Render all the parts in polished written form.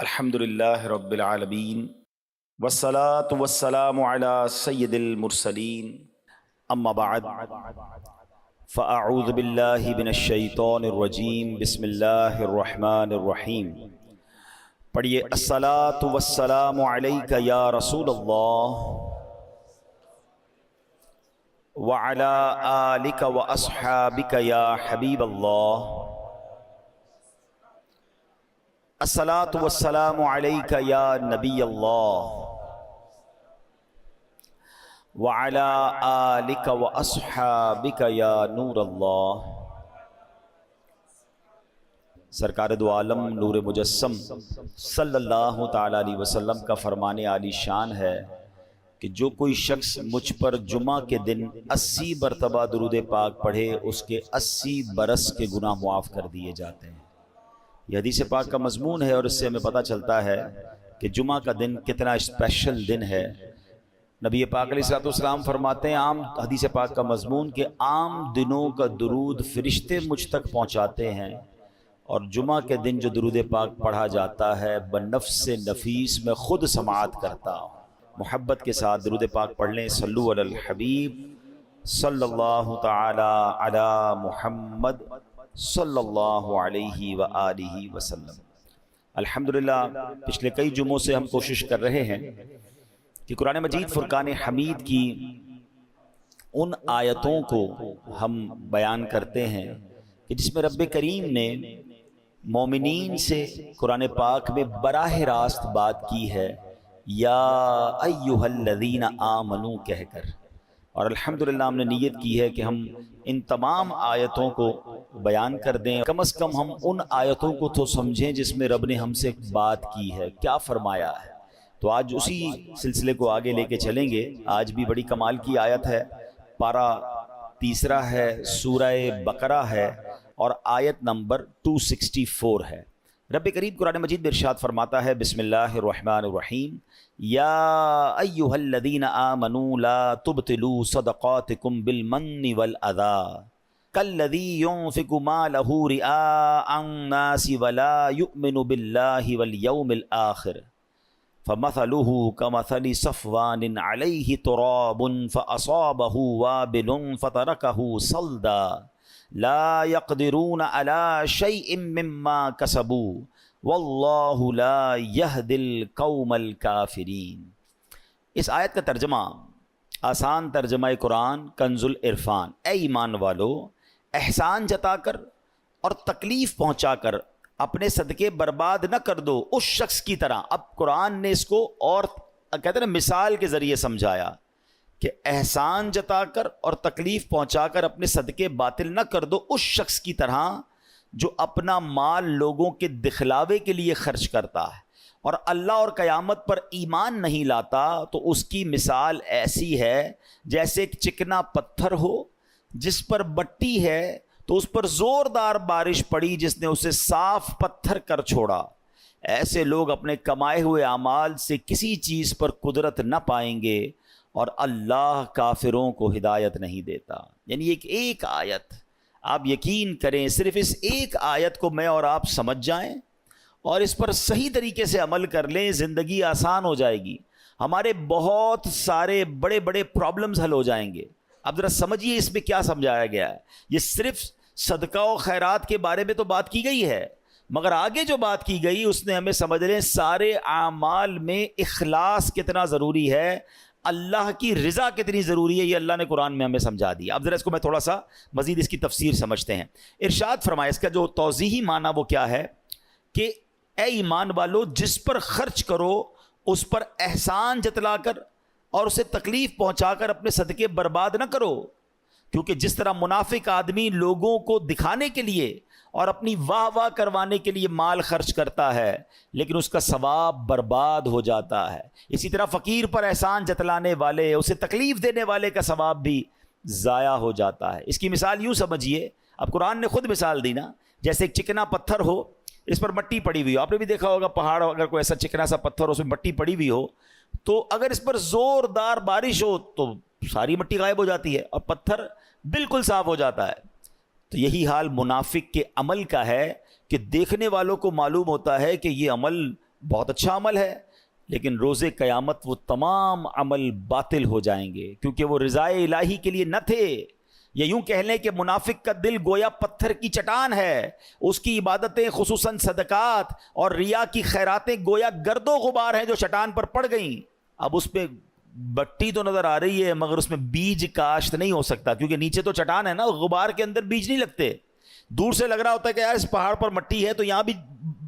الحمدللہ رب العالمین والصلاة والسلام علی سید المرسلین اما بعد فاعوذ باللہ من الشیطان الرجیم بسم اللہ الرحمن الرحیم۔ پڑھیے الصلاة والسلام علیک یا رسول اللہ وعلی آلک واصحابک یا حبیب اللہ۔ الصلاۃ والسلام علیک یا نبی اللہ وعلی آلک واصحابک یا نور اللہ۔ سرکار دو عالم نور مجسم صلی اللہ تعالی علیہ وسلم کا فرمان عالی شان ہے کہ جو کوئی شخص مجھ پر جمعہ کے دن 80 مرتبہ درود پاک پڑھے اس کے 80 برس کے گناہ معاف کر دیے جاتے ہیں۔ یہ حدیث پاک کا مضمون ہے اور اس سے ہمیں پتہ چلتا ہے کہ جمعہ کا دن کتنا اسپیشل دن ہے۔ نبی پاک علیہ السلام فرماتے ہیں عام حدیث پاک کا مضمون کہ عام دنوں کا درود فرشتے مجھ تک پہنچاتے ہیں، اور جمعہ کے دن جو درود پاک پڑھا جاتا ہے بنفس نفیس میں خود سماعت کرتا ہوں۔ محبت کے ساتھ درود پاک پڑھ لیں۔ صلو علی الحبیب صلی اللہ تعالی علی محمد صلی اللہ علیہ وآلہ وسلم۔ الحمدللہ پچھلے کئی جمعوں سے ہم کوشش کر رہے ہیں کہ قرآن مجید فرقان حمید کی ان آیتوں کو ہم بیان کرتے ہیں کہ جس میں رب کریم نے مومنین سے قرآن پاک میں براہ راست بات کی ہے، یا ایہا الذین آمنو کہہ کر، اور الحمدللہ ہم نے نیت کی ہے کہ ہم ان تمام آیتوں کو بیان کر دیں، کم از کم ہم ان آیتوں کو تو سمجھیں جس میں رب نے ہم سے بات کی ہے، کیا فرمایا ہے۔ تو آج اسی سلسلے کو آگے لے کے چلیں گے۔ آج بھی بڑی کمال کی آیت ہے، پارہ 3 ہے، سورہ بقرہ ہے اور آیت نمبر 264 ہے۔ رب کریم قرآن مجید میں ارشاد فرماتا ہے، بسم اللہ الرحمن الرحیم، یا ایہا الذین آمنوا لا تبطلوا صدقاتکم بالمن والأذی کالذی ينفق مالہ رئاء الناس ولا یؤمن باللہ والیوم الآخر فمثلہ کمثل صفوان علیہ تراب فأصابہ وابل فترکہ صلدا لا يقدرون على شيء مما كسبوا واللہ لا يهدي القوم الكافرین۔ اس آیت کا ترجمہ، آسان ترجمہ قرآن کنز العرفان، اے ایمان والو احسان جتا کر اور تکلیف پہنچا کر اپنے صدقے برباد نہ کر دو اس شخص کی طرح۔ اب قرآن نے اس کو اور کہتے ہیں نا مثال کے ذریعے سمجھایا کہ احسان جتا کر اور تکلیف پہنچا کر اپنے صدقے باطل نہ کر دو اس شخص کی طرح جو اپنا مال لوگوں کے دکھلاوے کے لیے خرچ کرتا ہے اور اللہ اور قیامت پر ایمان نہیں لاتا، تو اس کی مثال ایسی ہے جیسے ایک چکنا پتھر ہو جس پر مٹی ہے تو اس پر زوردار بارش پڑی جس نے اسے صاف پتھر کر چھوڑا۔ ایسے لوگ اپنے کمائے ہوئے اعمال سے کسی چیز پر قدرت نہ پائیں گے اور اللہ کافروں کو ہدایت نہیں دیتا۔ یعنی ایک آیت، آپ یقین کریں صرف اس ایک آیت کو میں اور آپ سمجھ جائیں اور اس پر صحیح طریقے سے عمل کر لیں، زندگی آسان ہو جائے گی، ہمارے بہت سارے بڑے بڑے پرابلمز حل ہو جائیں گے۔ اب ذرا سمجھیے اس میں کیا سمجھایا گیا ہے۔ یہ صرف صدقہ و خیرات کے بارے میں تو بات کی گئی ہے، مگر آگے جو بات کی گئی اس نے ہمیں سمجھ لیں سارے اعمال میں اخلاص کتنا ضروری ہے، اللہ کی رضا کتنی ضروری ہے، یہ اللہ نے قرآن میں ہمیں سمجھا دیا۔ اب ذرا اس کو میں تھوڑا سا مزید اس کی تفسیر سمجھتے ہیں۔ ارشاد فرمایا، اس کا جو توضیحی معنی وہ کیا ہے کہ اے ایمان والو جس پر خرچ کرو اس پر احسان جتلا کر اور اسے تکلیف پہنچا کر اپنے صدقے برباد نہ کرو، کیونکہ جس طرح منافق آدمی لوگوں کو دکھانے کے لیے اور اپنی واہ واہ کروانے کے لیے مال خرچ کرتا ہے لیکن اس کا ثواب برباد ہو جاتا ہے، اسی طرح فقیر پر احسان جتلانے والے، اسے تکلیف دینے والے کا ثواب بھی ضائع ہو جاتا ہے۔ اس کی مثال یوں سمجھیے، اب قرآن نے خود مثال دی نا، جیسے ایک چکنا پتھر ہو، اس پر مٹی پڑی ہوئی ہو، آپ نے بھی دیکھا ہوگا پہاڑ اگر کوئی ایسا چکنا سا پتھر ہو اس میں مٹی پڑی ہوئی ہو تو اگر اس پر زوردار بارش ہو تو ساری مٹی غائب ہو جاتی ہے اور پتھر بالکل صاف ہو جاتا ہے۔ تو یہی حال منافق کے عمل کا ہے کہ دیکھنے والوں کو معلوم ہوتا ہے کہ یہ عمل بہت اچھا عمل ہے، لیکن روز قیامت وہ تمام عمل باطل ہو جائیں گے، کیونکہ وہ رضائے الہی کے لیے نہ تھے۔ یا یوں کہہ لیں کہ منافق کا دل گویا پتھر کی چٹان ہے، اس کی عبادتیں خصوصاً صدقات اور ریا کی خیراتیں گویا گرد و غبار ہیں جو چٹان پر پڑ گئیں۔ اب اس پہ بٹی تو نظر آ رہی ہے مگر اس میں بیج کاشت نہیں ہو سکتا، کیونکہ نیچے تو چٹان ہے نا، غبار کے اندر بیج نہیں لگتے۔ دور سے لگ رہا ہوتا ہے کہ یار اس پہاڑ پر مٹی ہے تو یہاں بھی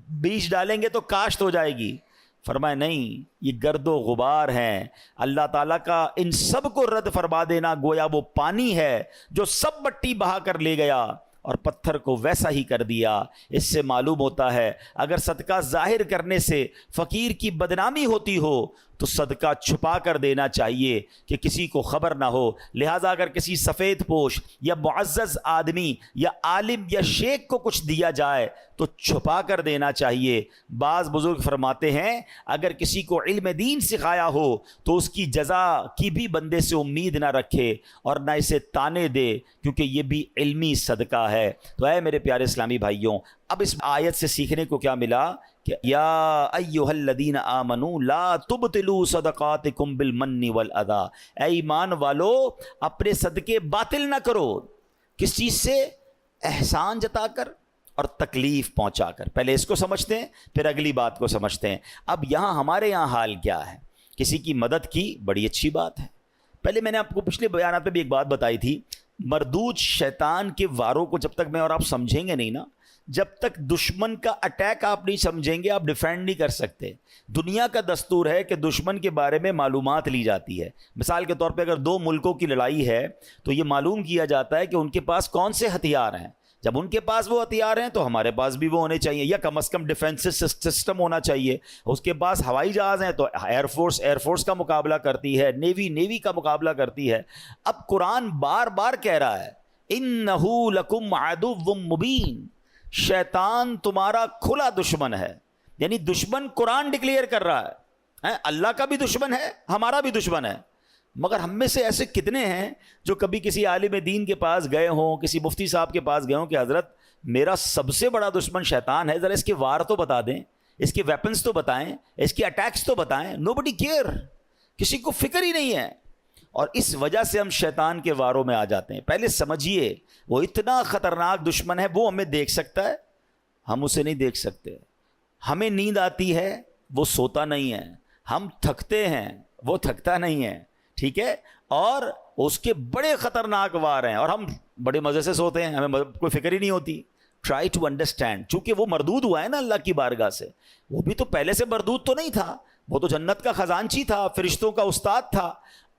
بیج ڈالیں گے تو کاشت ہو جائے گی۔ فرمائے نہیں، یہ گرد و غبار ہیں۔ اللہ تعالیٰ کا ان سب کو رد فرما دینا گویا وہ پانی ہے جو سب مٹی بہا کر لے گیا اور پتھر کو ویسا ہی کر دیا۔ اس سے معلوم ہوتا ہے اگر صدقہ ظاہر کرنے سے فقیر کی بدنامی ہوتی ہو تو صدقہ چھپا کر دینا چاہیے کہ کسی کو خبر نہ ہو۔ لہٰذا اگر کسی سفید پوش یا معزز آدمی یا عالم یا شیخ کو کچھ دیا جائے تو چھپا کر دینا چاہیے۔ بعض بزرگ فرماتے ہیں اگر کسی کو علم دین سکھایا ہو تو اس کی جزا کی بھی بندے سے امید نہ رکھے اور نہ اسے تانے دے، کیونکہ یہ بھی علمی صدقہ ہے۔ تو اے میرے پیارے اسلامی بھائیوں، اب اس آیت سے سیکھنے کو کیا ملا کہ یا ایھا الذین آمنوا لا تبطلوا صدقاتکم بالمن والاذی، اے ایمان والو اپنے صدقے باطل نہ کرو۔ کس چیز سے؟ احسان جتا کر اور تکلیف پہنچا کر۔ پہلے اس کو سمجھتے ہیں پھر اگلی بات کو سمجھتے ہیں۔ اب یہاں ہمارے یہاں حال کیا ہے؟ کسی کی مدد کی بڑی اچھی بات ہے۔ پہلے میں نے آپ کو پچھلے بیانات میں بھی ایک بات بتائی تھی، مردود شیطان کے واروں کو جب تک میں اور آپ سمجھیں گے نہیں نا، جب تک دشمن کا اٹیک آپ نہیں سمجھیں گے آپ ڈیفینڈ نہیں کر سکتے۔ دنیا کا دستور ہے کہ دشمن کے بارے میں معلومات لی جاتی ہے۔ مثال کے طور پہ اگر دو ملکوں کی لڑائی ہے تو یہ معلوم کیا جاتا ہے کہ ان کے پاس کون سے ہتھیار ہیں۔ جب ان کے پاس وہ ہتھیار ہیں تو ہمارے پاس بھی وہ ہونے چاہیے، یا کم از کم ڈیفینس سسٹم ہونا چاہیے۔ اس کے پاس ہوائی جہاز ہیں تو ایئر فورس کا مقابلہ کرتی ہے، نیوی کا مقابلہ کرتی ہے۔ اب قرآن بار بار کہہ رہا ہے اِنَّهُ لَكُمْ عَدُوٌّ مُّبِينٌ، شیطان تمہارا کھلا دشمن ہے۔ یعنی دشمن قرآن ڈکلیئر کر رہا ہے، اللہ کا بھی دشمن ہے، ہمارا بھی دشمن ہے۔ مگر ہم میں سے ایسے کتنے ہیں جو کبھی کسی عالم دین کے پاس گئے ہوں، کسی مفتی صاحب کے پاس گئے ہوں کہ حضرت میرا سب سے بڑا دشمن شیطان ہے، ذرا اس کے وار تو بتا دیں، اس کے ویپنز تو بتائیں، اس کے اٹیکس تو بتائیں۔ نوبڈی کیئر، کسی کو فکر ہی نہیں ہے۔ اور اس وجہ سے ہم شیطان کے واروں میں آ جاتے ہیں۔ پہلے سمجھیے وہ اتنا خطرناک دشمن ہے، وہ ہمیں دیکھ سکتا ہے، ہم اسے نہیں دیکھ سکتے۔ ہمیں نیند آتی ہے، وہ سوتا نہیں ہے۔ ہم تھکتے ہیں، وہ تھکتا نہیں ہے، ٹھیک ہے؟ اور اس کے بڑے خطرناک وار ہیں اور ہم بڑے مزے سے سوتے ہیں، ہمیں کوئی فکر ہی نہیں ہوتی۔ ٹرائی ٹو انڈرسٹینڈ، چونکہ وہ مردود ہوا ہے نا اللہ کی بارگاہ سے، وہ بھی تو پہلے سے مردود تو نہیں تھا، وہ تو جنت کا خزانچی تھا، فرشتوں کا استاد تھا۔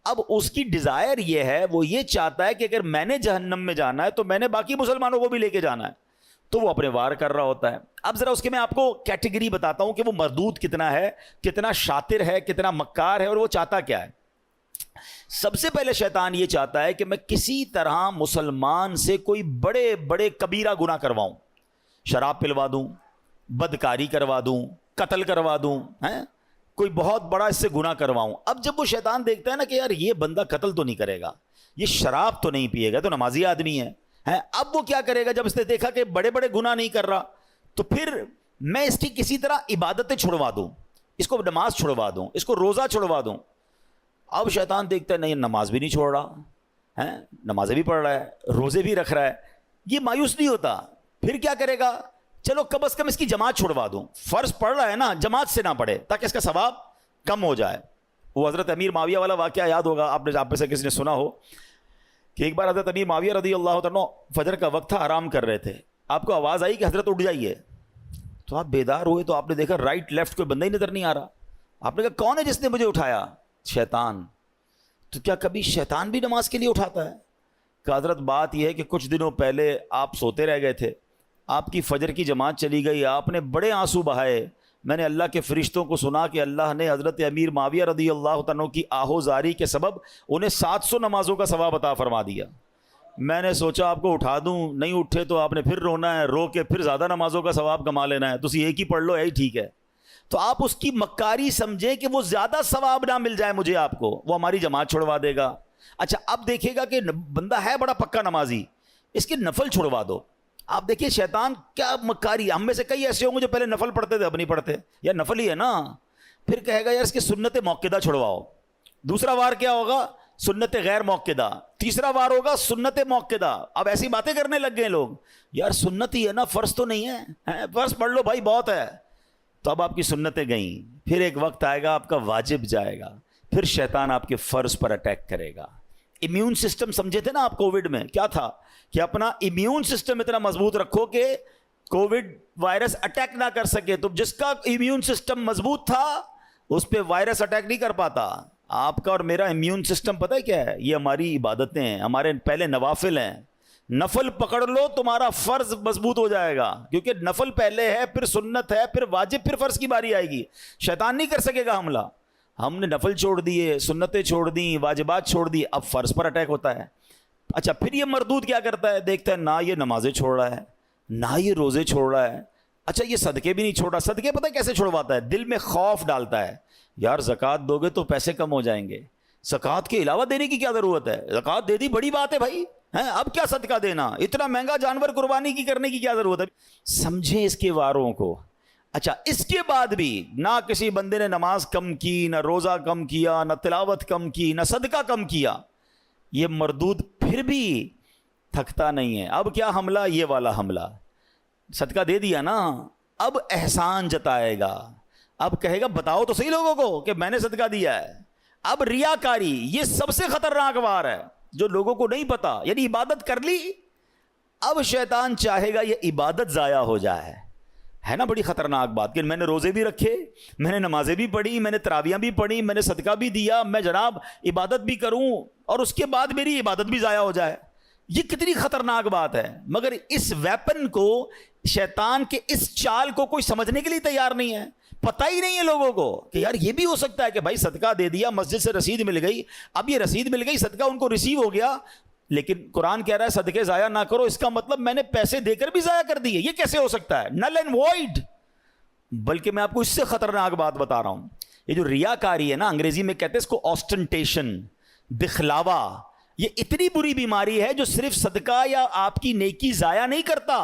اب اس کی ڈیزائر یہ ہے، وہ یہ چاہتا ہے کہ اگر میں نے جہنم میں جانا ہے تو میں نے باقی مسلمانوں کو بھی لے کے جانا ہے، تو وہ اپنے وار کر رہا ہوتا ہے۔ اب ذرا اس کے میں آپ کو کیٹیگری بتاتا ہوں کہ وہ مردود کتنا ہے، کتنا شاطر ہے، کتنا مکار ہے، اور وہ چاہتا کیا ہے۔ سب سے پہلے شیطان یہ چاہتا ہے کہ میں کسی طرح مسلمان سے کوئی بڑے بڑے کبیرہ گناہ کرواؤں، شراب پلوا دوں، بدکاری کروا دوں، قتل کروا دوں، کوئی بہت بڑا اس سے گناہ کرواؤں۔ اب جب وہ شیطان دیکھتا ہے نا کہ یار یہ بندہ قتل تو نہیں کرے گا، یہ شراب تو نہیں پیے گا، تو نمازی آدمی ہے، اب وہ کیا کرے گا؟ جب اس نے دیکھا کہ بڑے بڑے گناہ نہیں کر رہا تو پھر میں اس کی کسی طرح عبادتیں چھڑوا دوں، اس کو نماز چھڑوا دوں، اس کو روزہ چھڑوا دوں۔ اب شیطان دیکھتا ہے نہیں، نماز بھی نہیں چھوڑ رہا ہے، نمازیں بھی پڑھ رہا ہے، روزے بھی رکھ رہا ہے، یہ مایوس نہیں ہوتا۔ پھر کیا کرے گا؟ چلو کم از کم اس کی جماعت چھڑوا دوں، فرض پڑھ رہا ہے نا، جماعت سے نہ پڑھے تاکہ اس کا ثواب کم ہو جائے۔ وہ حضرت امیر معاویہ والا واقعہ یاد ہوگا آپ میں سے کسی نے سنا ہو کہ ایک بار حضرت امیر معاویہ رضی اللہ عنہ فجر کا وقت تھا، آرام کر رہے تھے، آپ کو آواز آئی کہ حضرت اٹھ جائیے، تو آپ بیدار ہوئے تو آپ نے دیکھا رائٹ لیفٹ کوئی بندہ ہی نظر نہیں آ رہا۔ آپ نے کہا کون ہے جس نے مجھے اٹھایا؟ شیطان۔ تو کیا کبھی شیطان بھی نماز کے لیے اٹھاتا ہے؟ کہ حضرت بات یہ ہے کہ کچھ دنوں پہلے آپ سوتے رہ گئے تھے، آپ کی فجر کی جماعت چلی گئی، آپ نے بڑے آنسو بہائے، میں نے اللہ کے فرشتوں کو سنا کہ اللہ نے حضرت امیر معاویہ رضی اللہ عنہ کی آہوزاری کے سبب انہیں 700 نمازوں کا ثواب عطا فرما دیا۔ میں نے سوچا آپ کو اٹھا دوں، نہیں اٹھے تو آپ نے پھر رونا ہے، رو کے پھر زیادہ نمازوں کا ثواب کما لینا ہے، تو اسی ایک ہی پڑھ لو، یہی ٹھیک ہے۔ تو آپ اس کی مکاری سمجھیں کہ وہ زیادہ ثواب نہ مل جائے مجھے آپ کو، وہ ہماری جماعت چھڑوا دے گا۔ اچھا اب دیکھے گا کہ بندہ ہے بڑا پکا نمازی، اس کے نفل چھڑوا دو، آپ دیکھیے شیطان کیا مکاری. ہم میں سے کئی ایسے ہوں گے جو پہلے نفل پڑھتے تھے اب نہیں پڑھتے, یا نفل ہی ہے نا, پھر کہے گا یار اس کی سنت موقدہ چھڑواؤ. دوسرا وار کیا ہوگا؟ سنت غیر موقدہ. تیسرا وار ہوگا سنت موقدہ. اب ایسی باتیں کرنے لگ گئے لوگ, یار سنت ہی ہے نا, فرض تو نہیں ہے, فرض پڑھ لو بھائی بہت ہے. تو اب آپ کی سنتیں گئیں, پھر ایک وقت آئے گا آپ کا واجب جائے گا, پھر شیطان آپ کے فرض پر اٹیک کرے گا. امیون سسٹم سمجھے تھے نا آپ کووڈ میں, کیا تھا کہ اپنا امیون سسٹم اتنا مضبوط رکھو کہ کووڈ وائرس اٹیک نہ کر سکے. تو جس کا امیون سسٹم مضبوط تھا اس پہ وائرس اٹیک نہیں کر پاتا. آپ کا اور میرا امیون سسٹم پتہ ہے کیا ہے؟ یہ ہماری عبادتیں ہیں, ہمارے پہلے نوافل ہیں. نفل پکڑ لو تمہارا فرض مضبوط ہو جائے گا, کیونکہ نفل پہلے ہے, پھر سنت ہے, پھر واجب, پھر فرض کی باری آئے گی. شیطان نہیں کر سکے گا حملہ. ہم نے نفل چھوڑ دیے, سنتیں چھوڑ دیں, واجبات چھوڑ دی, اب فرض پر اٹیک ہوتا ہے. اچھا پھر یہ مردود کیا کرتا ہے؟ دیکھتا ہے نہ یہ نمازیں چھوڑ رہا ہے, نہ یہ روزے چھوڑ رہا ہے, اچھا یہ صدقے بھی نہیں چھوڑ رہا. صدقے پتہ کیسے چھوڑواتا ہے؟ دل میں خوف ڈالتا ہے, یار زکوٰۃ دو گے تو پیسے کم ہو جائیں گے, زکوٰۃ کے علاوہ دینے کی کیا ضرورت ہے, زکوٰۃ دے دی بڑی بات ہے بھائی, اب کیا صدقہ دینا, اتنا مہنگا جانور قربانی کی کرنے کی کیا ضرورت ہے. سمجھیں اس کے واروں کو. اچھا اس کے بعد بھی نہ کسی بندے نے نماز کم کی, نہ روزہ کم کیا, نہ تلاوت کم کی, نہ صدقہ کم کیا, یہ مردود پھر بھی تھکتا نہیں ہے. اب کیا حملہ؟ یہ والا حملہ. صدقہ دے دیا نا, اب احسان جتائے گا, اب کہے گا بتاؤ تو صحیح لوگوں کو کہ میں نے صدقہ دیا ہے. اب ریاکاری یہ سب سے خطرناک وار ہے جو لوگوں کو نہیں پتا. یعنی عبادت کر لی, اب شیطان چاہے گا یہ عبادت ضائع ہو جائے. ہے نا بڑی خطرناک بات کہ میں نے روزے بھی رکھے, میں نے نمازیں بھی پڑھی, میں نے تراویحیں بھی پڑھی, میں نے صدقہ بھی دیا, میں جناب عبادت بھی کروں, اور اس کے بعد میری عبادت بھی ضائع ہو جائے. یہ کتنی خطرناک بات ہے. مگر اس ویپن کو, شیطان کے اس چال کو کوئی سمجھنے کے لیے تیار نہیں ہے. پتہ ہی نہیں ہے لوگوں کو کہ یار یہ بھی ہو سکتا ہے کہ بھائی صدقہ دے دیا, مسجد سے رسید مل گئی, اب یہ رسید مل گئی, صدقہ ان کو ریسیو ہو گیا, لیکن قرآن کہہ رہا ہے صدقے ضائع نہ کرو, اس کا مطلب میں نے پیسے دے کر بھی ضائع کر دیے. یہ کیسے ہو سکتا ہے؟ Null and void. بلکہ میں آپ کو اس سے خطرناک بات بتا رہا ہوں. یہ جو ریاکاری ہے نا, انگریزی میں کہتے ہیں اس کو آسٹنٹیشن, دکھلاوا, یہ اتنی بری بیماری ہے جو صرف صدقہ یا آپ کی نیکی ضائع نہیں کرتا,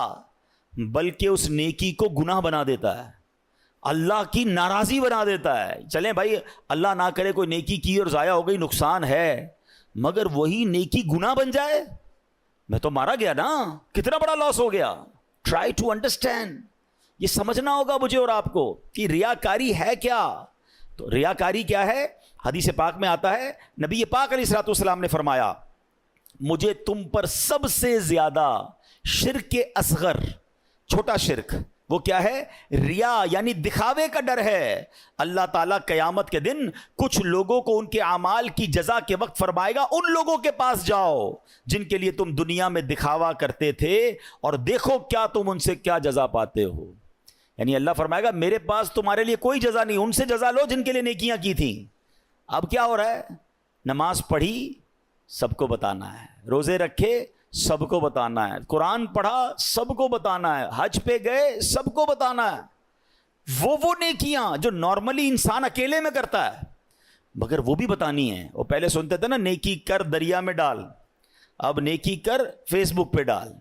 بلکہ اس نیکی کو گناہ بنا دیتا ہے, اللہ کی ناراضی بنا دیتا ہے. چلیں بھائی اللہ نہ کرے کوئی نیکی کی اور ضائع ہو گئی, نقصان ہے, مگر وہی نیکی گناہ بن جائے, میں تو مارا گیا نا, کتنا بڑا لاس ہو گیا. ٹرائی ٹو انڈرسٹینڈ, یہ سمجھنا ہوگا مجھے اور آپ کو کہ ریاکاری ہے کیا. تو ریاکاری کیا ہے؟ حدیث پاک میں آتا ہے, نبی پاک علیہ الصلوۃ والسلام نے فرمایا مجھے تم پر سب سے زیادہ شرک اصغر, چھوٹا شرک, وہ کیا ہے؟ ریا, یعنی دکھاوے کا ڈر ہے. اللہ تعالیٰ قیامت کے دن کچھ لوگوں کو ان کے اعمال کی جزا کے وقت فرمائے گا ان لوگوں کے پاس جاؤ جن کے لیے تم دنیا میں دکھاوا کرتے تھے, اور دیکھو کیا تم ان سے کیا جزا پاتے ہو. یعنی اللہ فرمائے گا میرے پاس تمہارے لیے کوئی جزا نہیں, ان سے جزا لو جن کے لیے نیکیاں کی تھیں. اب کیا ہو رہا ہے؟ نماز پڑھی سب کو بتانا ہے, روزے رکھے سب کو بتانا ہے, قرآن پڑھا سب کو بتانا ہے, حج پہ گئے سب کو بتانا ہے. وہ نیکیاں جو نارملی انسان اکیلے میں کرتا ہے, مگر وہ بھی بتانی ہے. وہ پہلے سنتے تھے نا نیکی کر دریا میں ڈال, اب نیکی کر فیس بک پہ ڈال,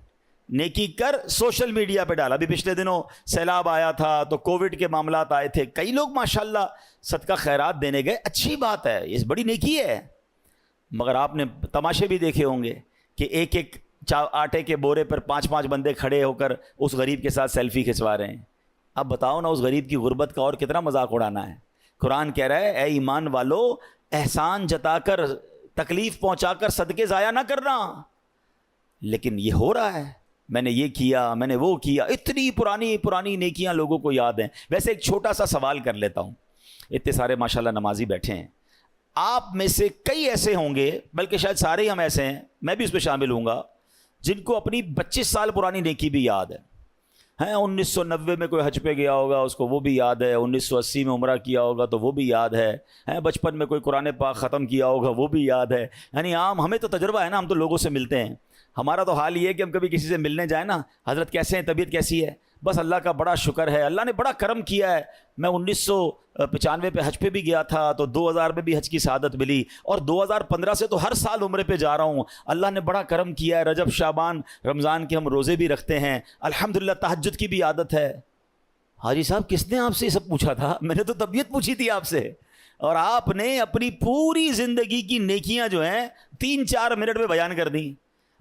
نیکی کر سوشل میڈیا پہ ڈال. ابھی پچھلے دنوں سیلاب آیا تھا تو کووڈ کے معاملات آئے تھے, کئی لوگ ماشاءاللہ صدقہ خیرات دینے گئے, اچھی بات ہے, یہ بڑی نیکی ہے. مگر آپ نے تماشے بھی دیکھے ہوں گے کہ ایک ایک آٹے کے بورے پر 5 بندے کھڑے ہو کر اس غریب کے ساتھ سیلفی کھنچوا رہے ہیں. اب بتاؤ نا اس غریب کی غربت کا اور کتنا مذاق اڑانا ہے. قرآن کہہ رہا ہے اے ایمان والو, احسان جتا کر, تکلیف پہنچا کر صدقے ضائع نہ کرنا. لیکن یہ ہو رہا ہے, میں نے یہ کیا, میں نے وہ کیا, اتنی پرانی نیکیاں لوگوں کو یاد ہیں. ویسے ایک چھوٹا سا سوال کر لیتا ہوں, اتنے سارے ماشاءاللہ نمازی بیٹھے ہیں, آپ میں سے کئی ایسے ہوں گے, بلکہ شاید سارے ہی ہم ایسے ہیں, میں بھی اس پہ شامل ہوں گا, جن کو اپنی 25 سال پرانی نیکی بھی یاد ہے. 1990 میں کوئی حج پہ گیا ہوگا, اس کو وہ بھی یاد ہے, 1980 میں عمرہ کیا ہوگا تو وہ بھی یاد ہے, بچپن میں کوئی قرآن پاک ختم کیا ہوگا وہ بھی یاد ہے. یعنی عام ہمیں تو تجربہ ہے نا, ہم تو لوگوں سے ملتے ہیں. ہمارا تو حال یہ ہے کہ ہم کبھی کسی سے ملنے جائیں نا, حضرت کیسے ہیں, طبیعت کیسی ہے, بس اللہ کا بڑا شکر ہے, اللہ نے بڑا کرم کیا ہے. میں 1995 پہ حج پہ بھی گیا تھا تو 2000 میں بھی حج کی سعادت ملی, اور 2015 سے تو ہر سال عمرے پہ جا رہا ہوں. اللہ نے بڑا کرم کیا ہے, رجب شعبان رمضان کے ہم روزے بھی رکھتے ہیں, الحمدللہ تہجد کی بھی عادت ہے. حاجی صاحب کس نے آپ سے یہ سب پوچھا تھا؟ میں نے تو طبیعت پوچھی تھی آپ سے, اور آپ نے اپنی پوری زندگی کی نیکیاں جو ہیں 3-4 منٹ میں بیان کر دیں.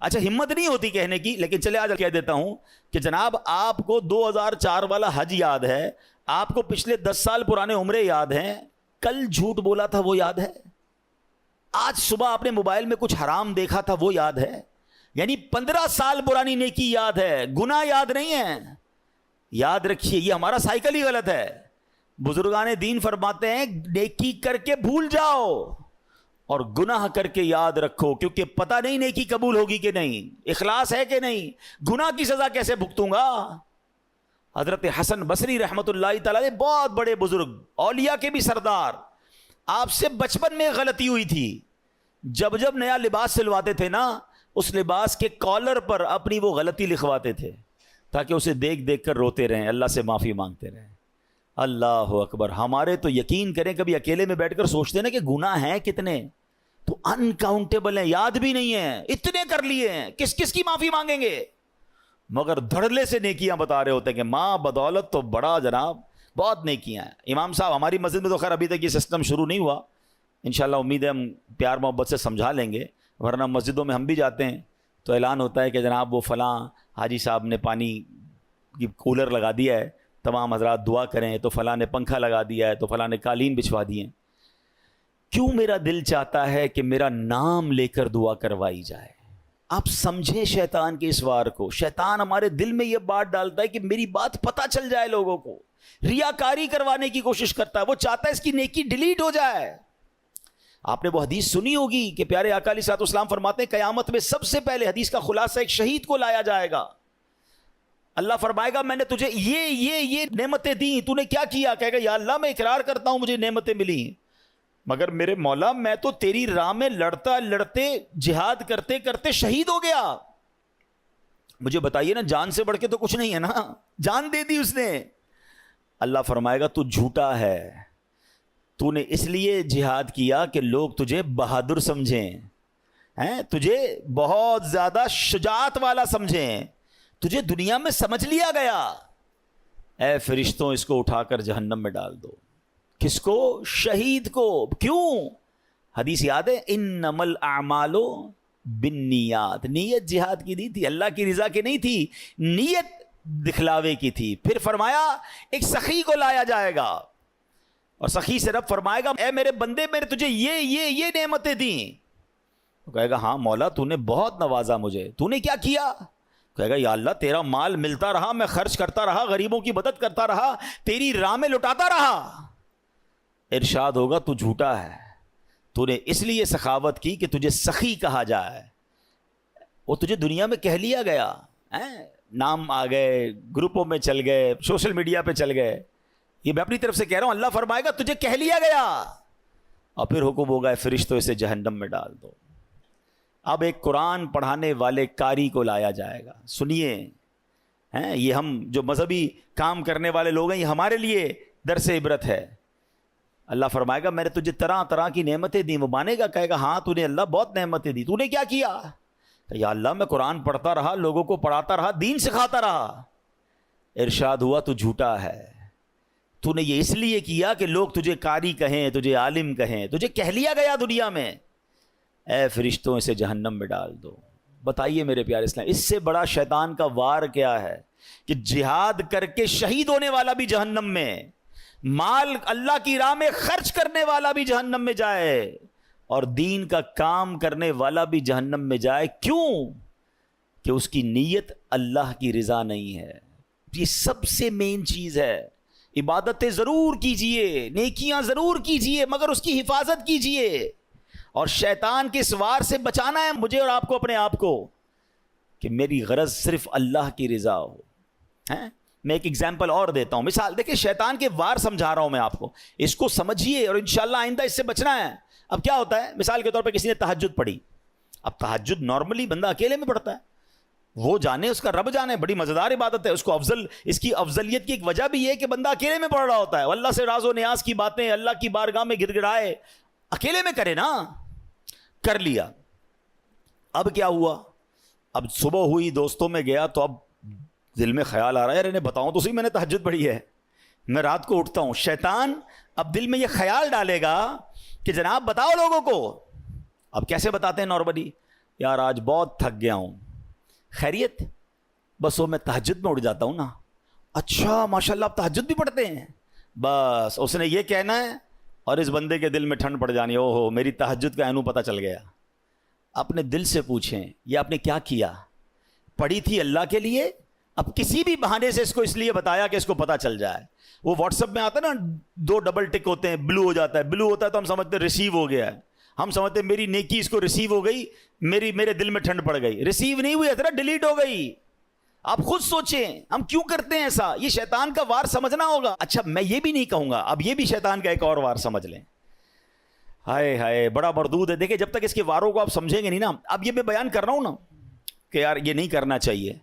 اچھا ہمت نہیں ہوتی کہنے کی, لیکن چلے آج کہہ دیتا ہوں کہ جناب آپ کو 2004 والا حج یاد ہے, آپ کو پچھلے 10 سال پرانے عمرے یاد ہیں, کل جھوٹ بولا تھا وہ یاد ہے, آج صبح آپ نے موبائل میں کچھ حرام دیکھا تھا وہ یاد ہے, یعنی 15 سال پرانی نیکی یاد ہے, گناہ یاد نہیں ہے. یاد رکھیے یہ ہمارا سائیکل ہی غلط ہے. بزرگان دین فرماتے ہیں نیکی کر کے بھول جاؤ اور گناہ کر کے یاد رکھو, کیونکہ پتہ نہیں نیکی قبول ہوگی کہ نہیں, اخلاص ہے کہ نہیں, گناہ کی سزا کیسے بھگتوں گا. حضرت حسن بصری رحمۃ اللہ تعالی بہت بڑے بزرگ, اولیاء کے بھی سردار, آپ سے بچپن میں غلطی ہوئی تھی. جب جب نیا لباس سلواتے تھے نا, اس لباس کے کالر پر اپنی وہ غلطی لکھواتے تھے تاکہ اسے دیکھ دیکھ کر روتے رہیں, اللہ سے معافی مانگتے رہیں. اللہ اکبر. ہمارے تو یقین کریں کبھی اکیلے میں بیٹھ کر سوچتے نا کہ گناہ ہیں کتنے, تو انکاؤنٹیبل ہیں, یاد بھی نہیں ہیں, اتنے کر لیے ہیں, کس کس کی معافی مانگیں گے. مگر دھڑلے سے نیکیاں بتا رہے ہوتے ہیں کہ ماں بدولت تو بڑا جناب بہت نیکیاں ہیں. امام صاحب ہماری مسجد میں تو خیر ابھی تک یہ سسٹم شروع نہیں ہوا, انشاءاللہ امید ہے ہم پیار محبت سے سمجھا لیں گے, ورنہ مسجدوں میں ہم بھی جاتے ہیں تو اعلان ہوتا ہے کہ جناب وہ فلاں حاجی صاحب نے پانی کی کولر لگا دیا ہے, تمام حضرات دعا کریں, تو فلاں نے پنکھا لگا دیا ہے, تو فلاں نے قالین بچھوا دیے. کیوں میرا دل چاہتا ہے کہ میرا نام لے کر دعا کروائی جائے. آپ سمجھیں شیطان کے اس وار کو. شیطان ہمارے دل میں یہ بات ڈالتا ہے کہ میری بات پتہ چل جائے لوگوں کو, ریاکاری کروانے کی کوشش کرتا ہے, وہ چاہتا ہے اس کی نیکی ڈیلیٹ ہو جائے. آپ نے وہ حدیث سنی ہوگی کہ پیارے آقا علیہ الصلوۃ والسلام فرماتے ہیں قیامت میں سب سے پہلے, حدیث کا خلاصہ, ایک شہید کو لایا جائے گا. اللہ فرمائے گا میں نے تجھے یہ نعمتیں دیں, تو نے کیا کیا؟ کہے گا یا اللہ میں اقرار کرتا ہوں مجھے نعمتیں ملی, مگر میرے مولا میں تو تیری راہ میں لڑتے جہاد کرتے کرتے شہید ہو گیا. مجھے بتائیے نا, جان سے بڑھ کے تو کچھ نہیں ہے نا, جان دے دی اس نے. اللہ فرمائے گا تو جھوٹا ہے, تو نے اس لیے جہاد کیا کہ لوگ تجھے بہادر سمجھیں, تجھے بہت زیادہ شجاعت والا سمجھیں, تجھے دنیا میں سمجھ لیا گیا. اے فرشتوں اس کو اٹھا کر جہنم میں ڈال دو. کس کو؟ شہید کو. کیوں؟ حدیث یاد ہے, انما الاعمال بالنیات. نیت جہاد کی نہیں تھی, اللہ کی رضا کی نہیں تھی, نیت دکھلاوے کی تھی. پھر فرمایا ایک سخی کو لایا جائے گا, اور سخی سے رب فرمائے گا اے میرے بندے میں نے تجھے یہ نعمتیں دیں. تو کہے گا ہاں مولا تو نے بہت نوازا مجھے, تو نے کیا کیا؟ کہے گا یا اللہ تیرا مال ملتا رہا, میں خرچ کرتا رہا, غریبوں کی مدد کرتا رہا, تیری راہ میں لٹاتا رہا. ارشاد ہوگا تو جھوٹا ہے, تو نے اس لیے سخاوت کی کہ تجھے سخی کہا جائے, وہ تجھے دنیا میں کہہ لیا گیا, نام آ گئے, گروپوں میں چل گئے, سوشل میڈیا پہ چل گئے. یہ میں اپنی طرف سے کہہ رہا ہوں, اللہ فرمائے گا تجھے کہہ لیا گیا, اور پھر حکم ہوگا فرشتوں اسے جہنم میں ڈال دو. اب ایک قرآن پڑھانے والے قاری کو لایا جائے گا. سنیے, یہ ہم جو مذہبی کام کرنے والے لوگ ہیں یہ ہمارے لیے درس عبرت ہے. اللہ فرمائے گا میں نے تجھے طرح طرح کی نعمتیں دی. وہ مانے گا, کہے گا ہاں تو نے اللہ بہت نعمتیں دی, تو نے کیا کیا؟ یا اللہ میں قرآن پڑھتا رہا, لوگوں کو پڑھاتا رہا, دین سکھاتا رہا. ارشاد ہوا تو جھوٹا ہے, تو نے یہ اس لیے کیا کہ لوگ تجھے قاری کہیں, تجھے عالم کہیں, تجھے کہہ لیا گیا دنیا میں. اے فرشتوں اسے جہنم میں ڈال دو. بتائیے میرے پیارے اسلام, اس سے بڑا شیطان کا وار کیا ہے کہ جہاد کر کے شہید ہونے والا بھی جہنم میں, مال اللہ کی راہ میں خرچ کرنے والا بھی جہنم میں جائے, اور دین کا کام کرنے والا بھی جہنم میں جائے. کیوں؟ کہ اس کی نیت اللہ کی رضا نہیں ہے. یہ سب سے مین چیز ہے. عبادتیں ضرور کیجئے, نیکیاں ضرور کیجئے, مگر اس کی حفاظت کیجئے. اور شیطان کے اس وار سے بچانا ہے مجھے اور آپ کو, اپنے آپ کو, کہ میری غرض صرف اللہ کی رضا ہو. میں ایک ایگزامپل اور دیتا ہوں, مثال دیکھیں, شیطان کے وار سمجھا رہا ہوں میں آپ کو, اس کو سمجھیے اور انشاءاللہ آئندہ اس سے بچنا ہے. اب کیا ہوتا ہے, مثال کے طور پہ کسی نے تہجد پڑھی. اب تہجد نارملی بندہ اکیلے میں پڑھتا ہے, وہ جانے، اس کا رب جانے. بڑی مزیدار عبادت ہے. اس کو اس کی افضلیت کی ایک وجہ بھی یہ کہ بندہ اکیلے میں پڑھ رہا ہوتا ہے. اللہ سے راز و نیاز کی باتیں اللہ کی بارگاہ میں گڑ گڑائے، اکیلے میں کرے نا. کر لیا. اب کیا ہوا؟ اب صبح ہوئی، دوستوں میں گیا، تو اب دل میں خیال آ رہا ہے یار انہیں بتاؤں تو صحیح میں نے تہجد پڑھی ہے، میں رات کو اٹھتا ہوں. شیطان اب دل میں یہ خیال ڈالے گا کہ جناب بتاؤ لوگوں کو. اب کیسے بتاتے ہیں نارملی؟ یار آج بہت تھک گیا ہوں. خیریت؟ بس وہ میں تہجد میں اٹھ جاتا ہوں نا. اچھا ماشاءاللہ آپ تہجد بھی پڑھتے ہیں؟ بس اس نے یہ کہنا ہے اور اس بندے کے دل میں ٹھنڈ پڑ جانی. او ہو میری تہجد کا اینو پتہ چل گیا. اپنے دل سے پوچھیں یہ آپ نے کیا کیا؟ پڑھی تھی اللہ کے لیے، اب کسی بھی بہانے سے اس کو اس لیے بتایا کہ اس کو پتہ چل جائے. وہ واٹس ایپ میں آتا ہے نا 2 ڈبل ٹک ہوتے ہیں، بلو ہو جاتا ہے. بلو ہوتا ہے تو ہم سمجھتے ہیں ریسیو ہو گیا ہے، ہم سمجھتے ہیں میری نیکی اس کو ریسیو ہو گئی، میرے دل میں ٹھنڈ پڑ گئی. ریسیو نہیں ہوئی، ذرا ڈیلیٹ ہو گئی. آپ خود سوچیں ہم کیوں کرتے ہیں ایسا. یہ شیطان کا وار سمجھنا ہوگا. اچھا میں یہ بھی نہیں کہوں گا، اب یہ بھی شیطان کا ایک اور وار سمجھ لیں. ہائے ہائے بڑا مردود ہے. دیکھیں جب تک اس کے واروں کو آپ سمجھیں گے نہیں نا. اب یہ میں بیان کر رہا ہوں نا کہ یار یہ نہیں کرنا چاہیے.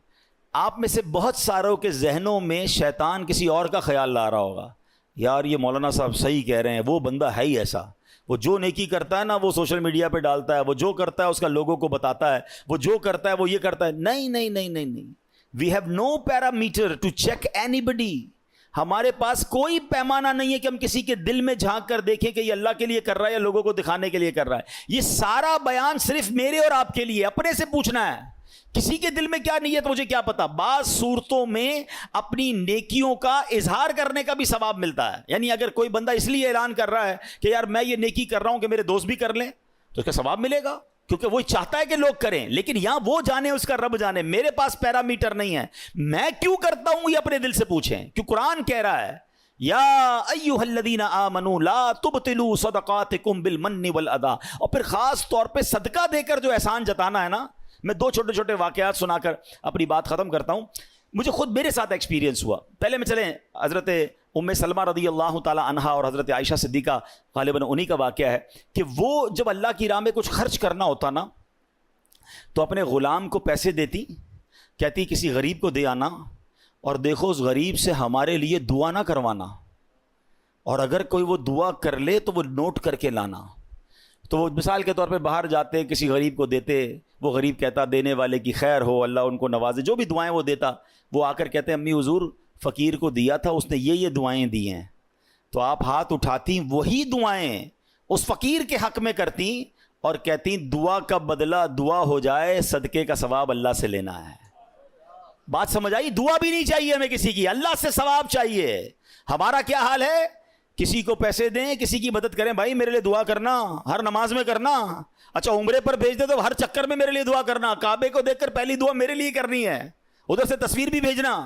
آپ میں سے بہت ساروں کے ذہنوں میں شیطان کسی اور کا خیال لا رہا ہوگا، یار یہ مولانا صاحب صحیح کہہ رہے ہیں، وہ بندہ ہے ہی ایسا، وہ جو نیکی کرتا ہے نا وہ سوشل میڈیا پہ ڈالتا ہے، وہ جو کرتا ہے اس کا لوگوں کو بتاتا ہے، وہ جو کرتا ہے وہ یہ کرتا ہے. نہیں نہیں نہیں نہیں نہیں. We have no parameter to check اینی بڈی. ہمارے پاس کوئی پیمانہ نہیں ہے کہ ہم کسی کے دل میں جھانک کر دیکھیں کہ یہ اللہ کے لیے کر رہا ہے یا لوگوں کو دکھانے کے لیے کر رہا ہے. یہ سارا بیان صرف میرے اور آپ کے لیے، اپنے سے پوچھنا ہے. کسی کے دل میں کیا نیت مجھے کیا پتا. بعض صورتوں میں اپنی نیکیوں کا اظہار کرنے کا بھی ثواب ملتا ہے. یعنی اگر کوئی بندہ اس لیے اعلان کر رہا ہے کہ یار میں یہ نیکی کر رہا ہوں کہ میرے دوست بھی کر لیں، تو اس کا ثواب ملے گا، کیونکہ وہ چاہتا ہے کہ لوگ کریں. لیکن یہاں وہ جانے اس کا رب جانے. میرے پاس پیرامیٹر نہیں ہے. میں کیوں کرتا ہوں یہ اپنے دل سے پوچھیں. کیوں قرآن کہہ رہا ہے یا ایھا الذین آمنوا لا تبطلوا صدقاتکم بالمن والاذی. اور پھر خاص طور پہ صدقہ دے کر جو احسان جتانا ہے نا. میں 2 چھوٹے چھوٹے واقعات سنا کر اپنی بات ختم کرتا ہوں. مجھے خود میرے ساتھ ایکسپیرینس ہوا. پہلے میں چلیں حضرت ام سلمہ رضی اللہ تعالی عنہا اور حضرت عائشہ صدیقہ غالباً انہی کا واقعہ ہے کہ وہ جب اللہ کی راہ میں کچھ خرچ کرنا ہوتا نا تو اپنے غلام کو پیسے دیتی، کہتی کسی غریب کو دے آنا، اور دیکھو اس غریب سے ہمارے لیے دعا نہ کروانا، اور اگر کوئی وہ دعا کر لے تو وہ نوٹ کر کے لانا. تو وہ مثال کے طور پہ باہر جاتے کسی غریب کو دیتے، وہ غریب کہتا دینے والے کی خیر ہو، اللہ ان کو نوازے، جو بھی دعائیں وہ دیتا. وہ آ کر کہتے امی حضور فقیر کو دیا تھا، اس نے یہ دعائیں دی ہیں. تو آپ ہاتھ اٹھاتی وہی دعائیں اس فقیر کے حق میں کرتی اور کہتی دعا کا بدلہ دعا ہو جائے، صدقے کا ثواب اللہ سے لینا ہے. بات سمجھ آئی؟ دعا بھی نہیں چاہیے ہمیں کسی کی، اللہ سے ثواب چاہیے. ہمارا کیا حال ہے؟ کسی کو پیسے دیں، کسی کی مدد کریں، بھائی میرے لیے دعا کرنا، ہر نماز میں کرنا. اچھا عمرے پر بھیج دے تو ہر چکر میں میرے لیے دعا کرنا. کعبے کو دیکھ کر پہلی دعا میرے لیے کرنی ہے، ادھر سے تصویر بھی بھیجنا.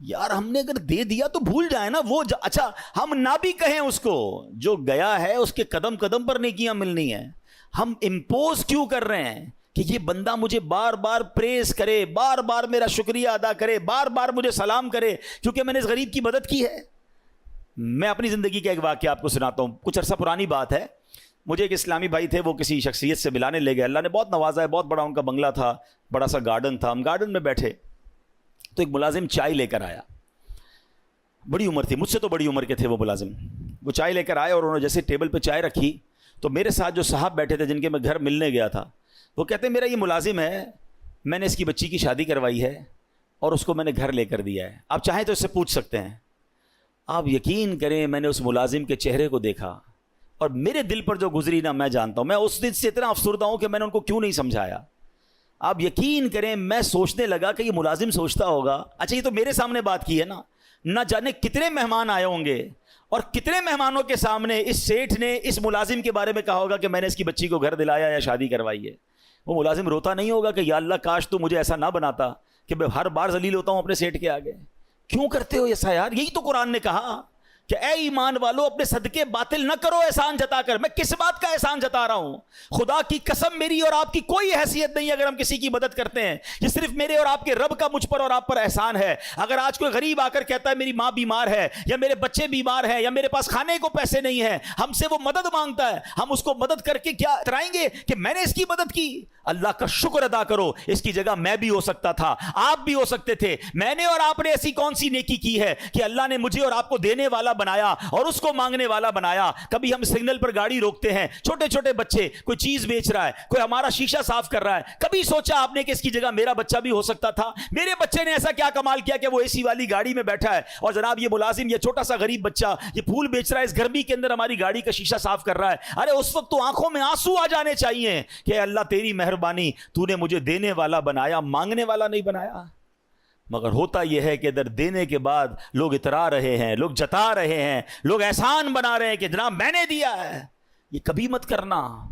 یار ہم نے اگر دے دیا تو بھول جائے نا وہ اچھا ہم نہ بھی کہیں اس کو، جو گیا ہے اس کے قدم قدم پر نیکیاں ملنی ہیں. ہم امپوز کیوں کر رہے ہیں کہ یہ بندہ مجھے بار بار پریز کرے، بار بار میرا شکریہ ادا کرے، بار بار مجھے سلام کرے کیونکہ میں نے اس غریب کی مدد کی ہے. میں اپنی زندگی کا ایک واقعہ آپ کو سناتا ہوں. کچھ عرصہ پرانی بات ہے. مجھے ایک اسلامی بھائی تھے، وہ کسی شخصیت سے ملانے لے گئے. اللہ نے بہت نوازا ہے، بہت بڑا ان کا بنگلہ تھا، بڑا سا گارڈن تھا. ہم گارڈن میں بیٹھے تو ایک ملازم چائے لے کر آیا. بڑی عمر تھی، مجھ سے تو بڑی عمر کے تھے وہ ملازم. وہ چائے لے کر آئے اور انہوں نے جیسے ٹیبل پہ چائے رکھی تو میرے ساتھ جو صاحب بیٹھے تھے جن کے میں گھر ملنے گیا تھا، وہ کہتے ہیں میرا یہ ملازم ہے، میں نے اس کی بچی کی شادی کروائی ہے اور اس کو میں نے گھر لے کر دیا ہے، آپ چاہیں تو اس سے پوچھ سکتے ہیں. آپ یقین کریں میں نے اس ملازم کے چہرے کو دیکھا اور میرے دل پر جو گزری نا میں جانتا ہوں. میں اس دن سے اتنا افسردہ ہوں کہ میں نے ان کو کیوں نہیں سمجھایا. آپ یقین کریں میں سوچنے لگا کہ یہ ملازم سوچتا ہوگا اچھا یہ تو میرے سامنے بات کی ہے نا، نہ جانے کتنے مہمان آئے ہوں گے اور کتنے مہمانوں کے سامنے اس سیٹھ نے اس ملازم کے بارے میں کہا ہوگا کہ میں نے اس کی بچی کو گھر دلایا یا شادی کروائی ہے. وہ ملازم روتا نہیں ہوگا کہ یا اللہ کاش تو مجھے ایسا نہ بناتا کہ میں ہر بار ذلیل ہوتا ہوں اپنے سیٹھ کے آگے. کیوں کرتے ہو ایسا یار؟ یہی تو قرآن نے کہا کہ اے ایمان والو اپنے صدقے باطل نہ کرو احسان جتا کر. میں کس بات کا احسان جتا رہا ہوں؟ خدا کی قسم میری اور آپ کی کوئی حیثیت نہیں اگر ہم کسی کی مدد کرتے ہیں. یہ صرف میرے اور آپ کے رب کا مجھ پر اور آپ پر احسان ہے. اگر آج کوئی غریب آ کر کہتا ہے میری ماں بیمار ہے یا میرے بچے بیمار ہیں یا میرے پاس کھانے کو پیسے نہیں ہیں، ہم سے وہ مدد مانگتا ہے، ہم اس کو مدد کر کے کیا اترائیں گے کہ میں نے اس کی مدد کی؟ اللہ کا شکر ادا کرو، اس کی جگہ میں بھی ہو سکتا تھا، آپ بھی ہو سکتے تھے۔ میں نے اور آپ نے ایسی کون سی نیکی کی ہے کہ اللہ نے مجھے اور آپ کو دینے والا بنایا اور اس کو مانگنے والا بنایا؟ کبھی ہم سگنل پر گاڑی روکتے ہیں، چھوٹے چھوٹے بچے، کوئی چیز بیچ رہا ہے، کوئی ہمارا شیشہ صاف کر رہا ہے، کبھی سوچا آپ نے کہ اس کی جگہ میرا بچہ بھی ہو سکتا تھا؟ میرے بچے نے ایسا کیا کمال کیا کہ وہ اے سی والی گاڑی میں بیٹھا ہے، اور جناب یہ ملازم، یہ چھوٹا سا غریب بچہ یہ پھول بیچ رہا ہے، اس گرمی کے اندر ہماری گاڑی کا شیشہ صاف کر رہا ہے۔ ارے اس وقت تو آنکھوں میں آنسو آ جانے چاہیے کہ اللہ تیری مہربانی، تو نے مجھے دینے والا بنایا، مانگنے والا نہیں بنایا۔ مگر ہوتا یہ ہے کہ ادھر دینے کے بعد لوگ اترا رہے ہیں، لوگ جتا رہے ہیں، لوگ احسان بنا رہے ہیں کہ جناب میں نے دیا ہے۔ یہ کبھی مت کرنا۔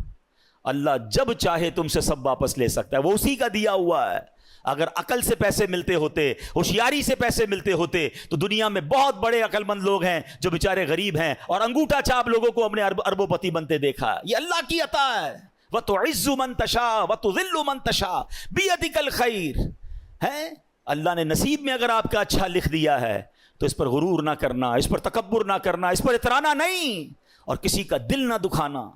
اللہ جب چاہے تم سے سب واپس لے سکتا ہے، وہ اسی کا دیا ہوا ہے۔ اگر عقل سے پیسے ملتے ہوتے، ہوشیاری سے پیسے ملتے ہوتے، تو دنیا میں بہت بڑے عقل مند لوگ ہیں جو بیچارے غریب ہیں اور انگوٹھا چاپ لوگوں کو اپنے اربوں پتی بنتے دیکھا۔ یہ اللہ کی عطا ہے۔ وَتُعِزُّ مَن تَشَاءُ وَتُذِلُّ مَن تَشَاءُ بِيَدِكَ الْخَيْرُ ہے۔ اللہ نے نصیب میں اگر آپ کا اچھا لکھ دیا ہے تو اس پر غرور نہ کرنا، اس پر تکبر نہ کرنا، اس پر اترانا نہیں، اور کسی کا دل نہ دکھانا۔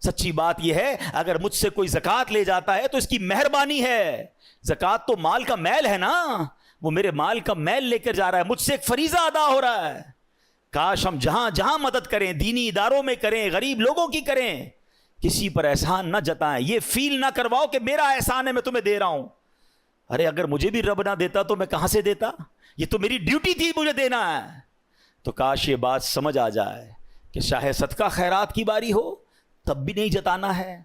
سچی بات یہ ہے، اگر مجھ سے کوئی زکوٰۃ لے جاتا ہے تو اس کی مہربانی ہے۔ زکوٰۃ تو مال کا میل ہے نا، وہ میرے مال کا میل لے کر جا رہا ہے، مجھ سے ایک فریضہ ادا ہو رہا ہے۔ کاش ہم جہاں جہاں مدد کریں، دینی اداروں میں کریں، غریب لوگوں کی کریں، کسی پر احسان نہ جتائیں، یہ فیل نہ کرواؤ کہ میرا احسان ہے، میں تمہیں دے رہا ہوں۔ ارے اگر مجھے بھی رب نہ دیتا تو میں کہاں سے دیتا؟ یہ تو میری ڈیوٹی تھی، مجھے دینا ہے۔ تو کاش یہ بات سمجھ آ جائے کہ چاہے صدقہ خیرات کی باری ہو تب بھی نہیں جتانا ہے،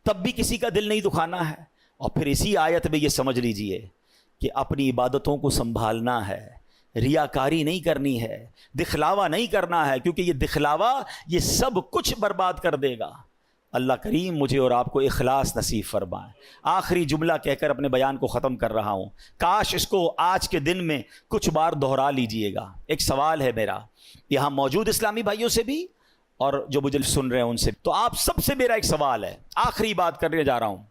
تب بھی کسی کا دل نہیں دکھانا ہے۔ اور پھر اسی آیت میں یہ سمجھ لیجئے کہ اپنی عبادتوں کو سنبھالنا ہے، ریاکاری نہیں کرنی ہے، دکھلاوا نہیں کرنا ہے، کیونکہ یہ دکھلاوا یہ سب کچھ برباد کر دے گا۔ اللہ کریم مجھے اور آپ کو اخلاص نصیب فرمائے۔ آخری جملہ کہہ کر اپنے بیان کو ختم کر رہا ہوں، کاش اس کو آج کے دن میں کچھ بار دہرا لیجئے گا۔ ایک سوال ہے میرا یہاں موجود اسلامی بھائیوں سے بھی اور جو مجھے سن رہے ہیں ان سے، تو آپ سب سے میرا ایک سوال ہے، آخری بات کرنے جا رہا ہوں۔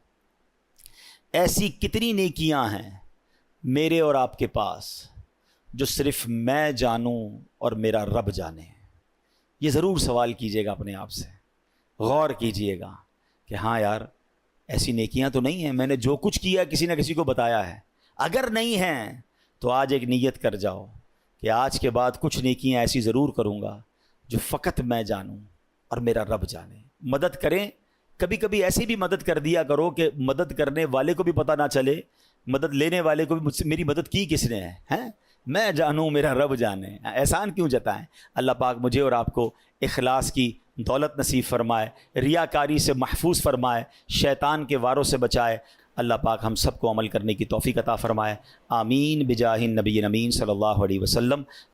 ایسی کتنی نیکیاں ہیں میرے اور آپ کے پاس جو صرف میں جانوں اور میرا رب جانے؟ یہ ضرور سوال کیجئے گا اپنے آپ سے، غور کیجئے گا کہ ہاں یار ایسی نیکیاں تو نہیں ہیں، میں نے جو کچھ کیا کسی نہ کسی کو بتایا ہے۔ اگر نہیں ہیں تو آج ایک نیت کر جاؤ کہ آج کے بعد کچھ نیکیاں ایسی ضرور کروں گا جو فقط میں جانوں اور میرا رب جانے۔ مدد کریں، کبھی کبھی ایسی بھی مدد کر دیا کرو کہ مدد کرنے والے کو بھی پتہ نہ چلے، مدد لینے والے کو بھی مجھ سے میری مدد کی کس نے ہے، میں جانوں میرا رب جانے۔ احسان کیوں جتائیں؟ اللہ پاک مجھے اور آپ کو اخلاص کی دولت نصیب فرمائے، ریاکاری سے محفوظ فرمائے، شیطان کے واروں سے بچائے۔ اللہ پاک ہم سب کو عمل کرنے کی توفیق عطا فرمائے۔ آمین بجاہ النبی امین صلی اللہ علیہ وسلم۔